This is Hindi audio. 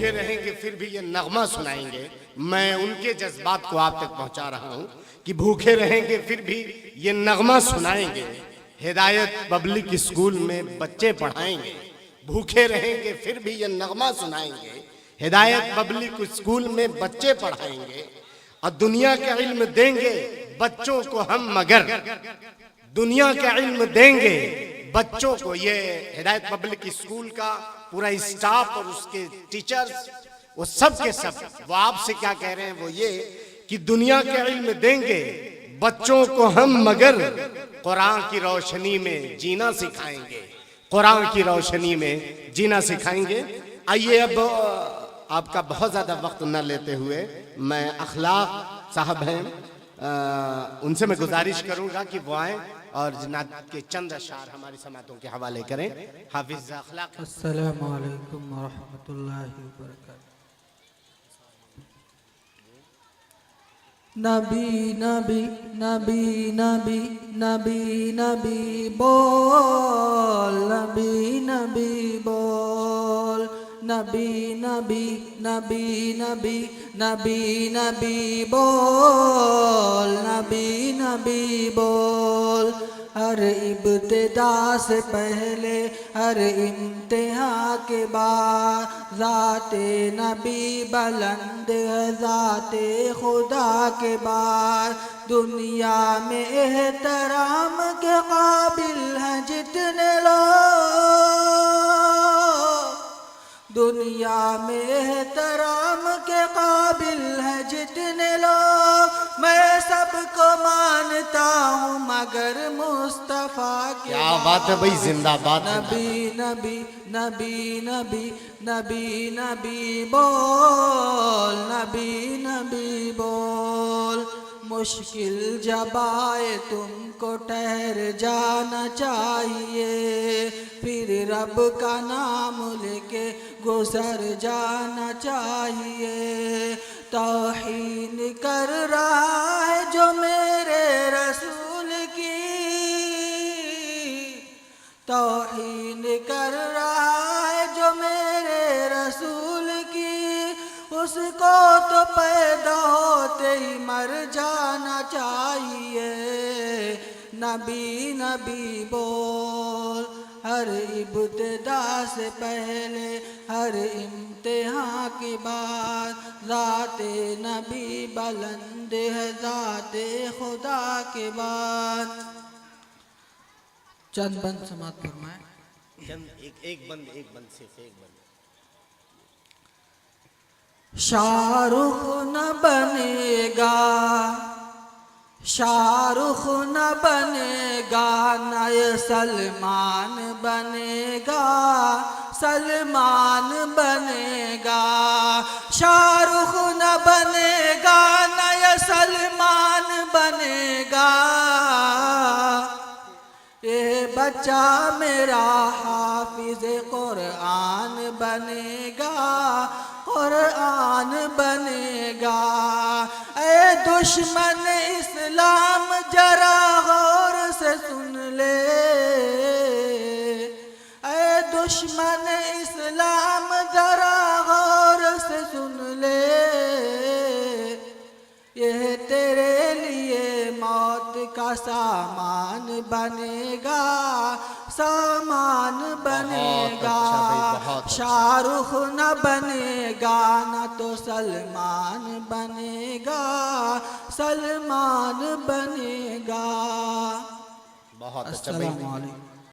भूखे रहेंगे फिर भी ये नगमा सुनाएंगे। मैं उनके जज्बात को आप तक पहुंचा रहा हूं कि भूखे रहेंगे फिर भी ये नगमा सुनाएंगे। हिदायत पब्लिक स्कूल में बच्चे पढ़ाएंगे। भूखे रहेंगे फिर भी ये नगमा सुनाएंगे। हिदायत पब्लिक स्कूल में बच्चे पढ़ाएंगे और दुनिया का इल्म देंगे बच्चों को हम, मगर दुनिया का इल्म देंगे बच्चों को। ये हिदायत पब्लिक स्कूल का पूरा स्टाफ और उसके टीचर्स, वो सब के सब, वो आपसे क्या कह रहे हैं, वो ये कि दुनिया का इल्म देंगे बच्चों को हम, मगर कुरान की रोशनी में जीना सिखाएंगे। कुरान की रोशनी में जीना सिखाएंगे। आइए अब आपका बहुत ज़्यादा वक्त न लेते हुए मैं अखलाक साहब हैं, उनसे मैं गुजारिश करूंगा कि वो आएँ और जनाब के चंद अशार हमारी समातों के हवाले करें। हाफिज़ अखलाक। अस्सलामु अलैकुम व रहमतुल्लाहि व बरकातहू। नबी नबी नबी नबी नबी नबी बोल, नबी नबी बोल, नबी नबी नबी नबी नबी नबी बोल, नबी नबी बोल। हर इब्तिदा से पहले हर इम्तिहान के बाद ज़ाते नबी बुलंद है, ज़ाते खुदा के बाद दुनिया में एहतराम के काबिल हैं जितने लोग, दुनिया में एहतराम के काबिल है जितने लोग। मैं सबको मानता हूँ मगर मुस्तफ़ा के। क्या बात है भाई, जिंदाबाद। नबी नबी नबी नबी नबी नबी बोल, नबी नबी बोल। मुश्किल जब आए तुमको ठहर जाना चाहिए, फिर रब का नाम लेके गुजर जाना चाहिए। तौहीन कर रहा है जो मेरे रसूल की, तौहीन कर रहा है जो मेरे रसूल की, उसको तो पैदा होते ही मर जाना चाहिए। नबी नबी बोल, हर इब्तिदा से पहले हर इम्तिहान के बाद ज़ाते नबी बुलंद है, ज़ाते खुदा के बाद। चंद बंद समात फरमाए। चंद एक बंद सिर्फ एक बंद। शाहरुख न बनेगा, शाहरुख न बनेगा, नए सलमान बनेगा, सलमान बनेगा। शाहरुख न बनेगा, नया सलमान बनेगा। ये बच्चा मेरा हाफिज़ कुरान बनेगा, कुरान बनेगा। ऐ दुश्मन इस्लाम जरा गौर से सुन ले, ऐ दुश्मन इस्लाम जरा गौर से सुन ले। यह तेरे लिए मौत का सामान बनेगा, सामान बनेगा। शाहरुख न बनेगा न तो सलमान बनेगा, सलमान बनेगा। बहुत अच्छा। अस्सलामु अलैकुम।